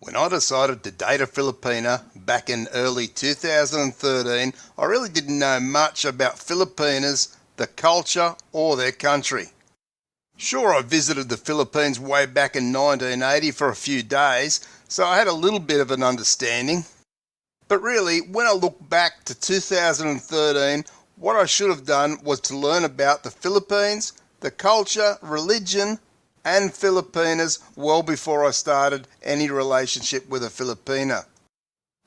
When I decided to date a Filipina back in early 2013, I really didn't know much about Filipinas, the culture, or their country. Sure, I visited the Philippines way back in 1980 for a few days, so I had a little bit of an understanding. But really, when I look back to 2013, what I should have done was to learn about the Philippines, the culture, religion, and Filipinas well before I started any relationship with a Filipina.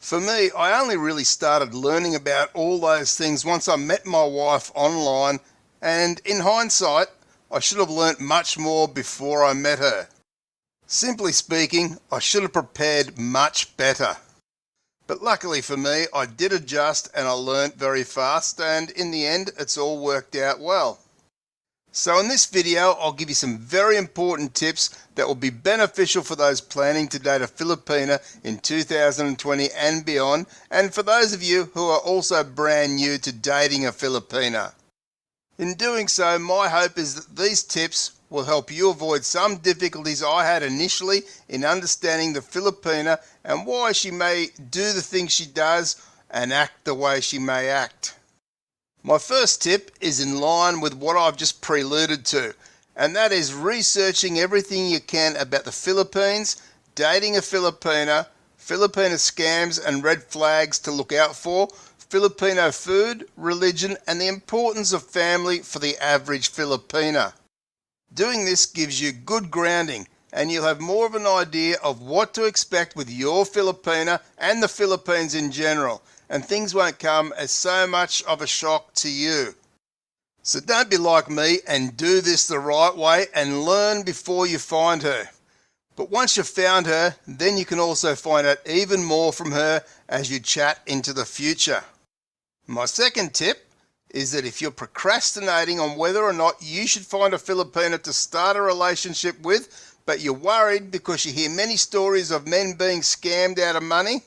For me, I only really started learning about all those things once I met my wife online, and in hindsight, I should have learnt much more before I met her. Simply speaking, I should have prepared much better. But luckily for me, I did adjust and I learnt very fast, and in the end, it's all worked out well. So in this video, I'll give you some very important tips that will be beneficial for those planning to date a Filipina in 2020 and beyond, and for those of you who are also brand new to dating a Filipina. In doing so, my hope is that these tips will help you avoid some difficulties I had initially in understanding the Filipina and why she may do the things she does and act the way she may act. My first tip is in line with what I've just preluded to, and that is researching everything you can about the Philippines, dating a Filipina, Filipina scams and red flags to look out for, Filipino food, religion, and the importance of family for the average Filipina. Doing this gives you good grounding, and you'll have more of an idea of what to expect with your Filipina and the Philippines in general, and things won't come as so much of a shock to you. So don't be like me and do this the right way and learn before you find her. But once you've found her, then you can also find out even more from her as you chat into the future. My second tip is that if you're procrastinating on whether or not you should find a Filipina to start a relationship with, but you're worried because you hear many stories of men being scammed out of money,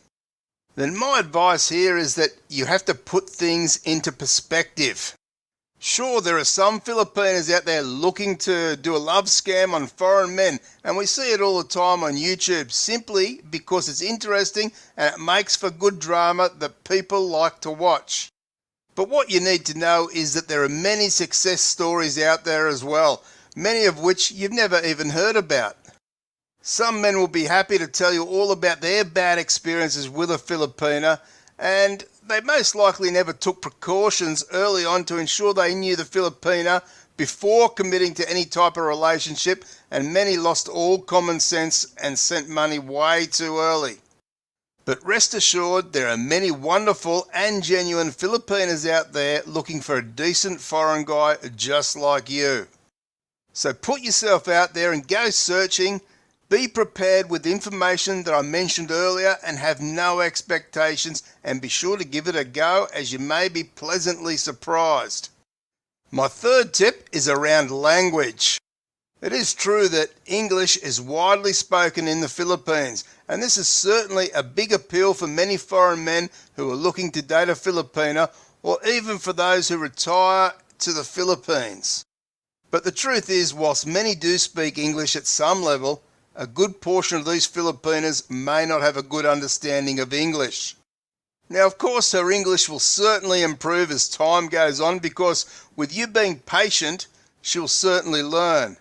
then my advice here is that you have to put things into perspective. Sure, there are some Filipinas out there looking to do a love scam on foreign men, and we see it all the time on YouTube simply because it's interesting and it makes for good drama that people like to watch. But what you need to know is that there are many success stories out there as well, many of which you've never even heard about. Some men will be happy to tell you all about their bad experiences with a Filipina, and they most likely never took precautions early on to ensure they knew the Filipina before committing to any type of relationship, and many lost all common sense and sent money way too early. But rest assured, there are many wonderful and genuine Filipinas out there looking for a decent foreign guy just like you. So put yourself out there and go searching. Be prepared with information that I mentioned earlier and have no expectations, and be sure to give it a go as you may be pleasantly surprised. My third tip is around language. It is true that English is widely spoken in the Philippines, and this is certainly a big appeal for many foreign men who are looking to date a Filipina, or even for those who retire to the Philippines. But the truth is, whilst many do speak English at some level, a good portion of these Filipinas may not have a good understanding of English. Now, of course, her English will certainly improve as time goes on, because with you being patient, she'll certainly learn.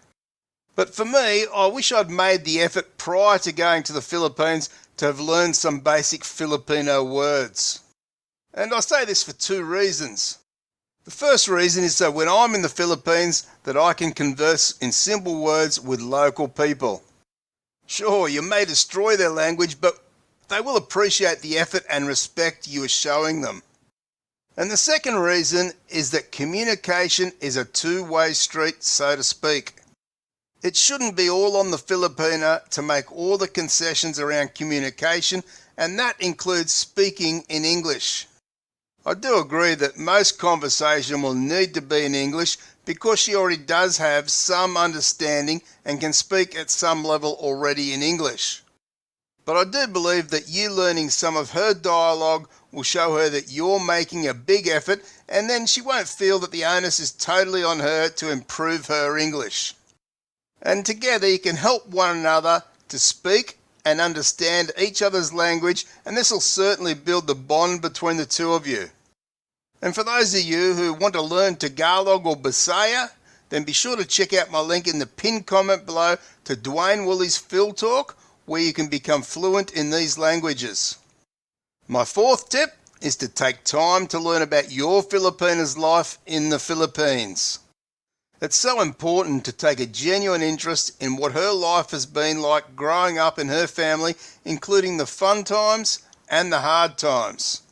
But for me, I wish I'd made the effort prior to going to the Philippines to have learned some basic Filipino words. And I say this for two reasons. The first reason is so when I'm in the Philippines that I can converse in simple words with local people. Sure, you may destroy their language, but they will appreciate the effort and respect you are showing them. And the second reason is that communication is a two-way street, so to speak. It shouldn't be all on the Filipina to make all the concessions around communication, and that includes speaking in English. I do agree that most conversation will need to be in English because she already does have some understanding and can speak at some level already in English. But I do believe that you learning some of her dialogue will show her that you're making a big effort, and then she won't feel that the onus is totally on her to improve her English. And together you can help one another to speak and understand each other's language, and this will certainly build the bond between the two of you. And for those of you who want to learn Tagalog or Bisaya, then be sure to check out my link in the pinned comment below to Dwayne Woolley's Phil Talk, where you can become fluent in these languages. My fourth tip is to take time to learn about your Filipina's life in the Philippines. It's so important to take a genuine interest in what her life has been like growing up in her family, including the fun times and the hard times.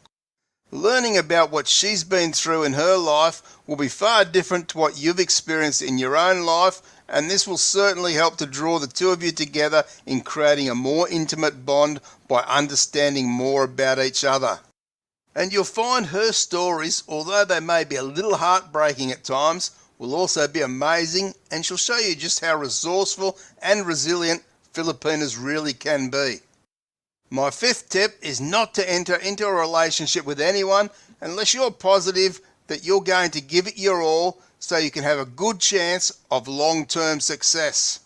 Learning about what she's been through in her life will be far different to what you've experienced in your own life, and this will certainly help to draw the two of you together in creating a more intimate bond by understanding more about each other. And you'll find her stories, although they may be a little heartbreaking at times, will also be amazing, and she'll show you just how resourceful and resilient Filipinas really can be. My fifth tip is not to enter into a relationship with anyone unless you're positive that you're going to give it your all so you can have a good chance of long-term success.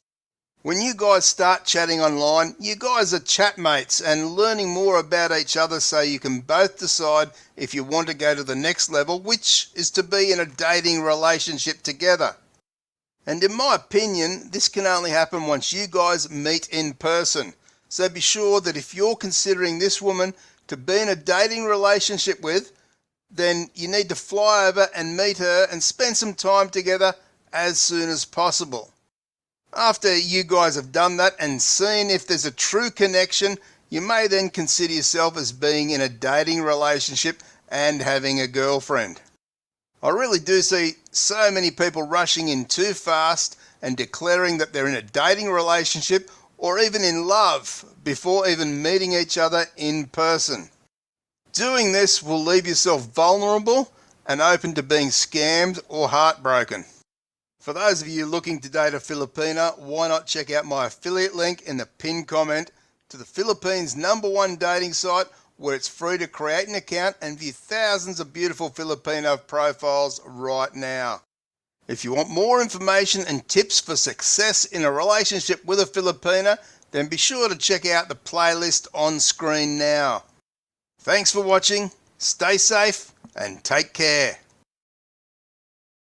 When you guys start chatting online, you guys are chatmates and learning more about each other so you can both decide if you want to go to the next level, which is to be in a dating relationship together. And in my opinion, this can only happen once you guys meet in person. So be sure that if you're considering this woman to be in a dating relationship with, then you need to fly over and meet her and spend some time together as soon as possible. After you guys have done that and seen if there's a true connection, you may then consider yourself as being in a dating relationship and having a girlfriend. I really do see so many people rushing in too fast and declaring that they're in a dating relationship or even in love before even meeting each other in person. Doing this will leave yourself vulnerable and open to being scammed or heartbroken. For those of you looking to date a Filipina, why not check out my affiliate link in the pinned comment to the Philippines' #1 dating site, where it's free to create an account and view thousands of beautiful Filipino profiles right now. If you want more information and tips for success in a relationship with a Filipina, then be sure to check out the playlist on screen now. Thanks for watching, stay safe and take care.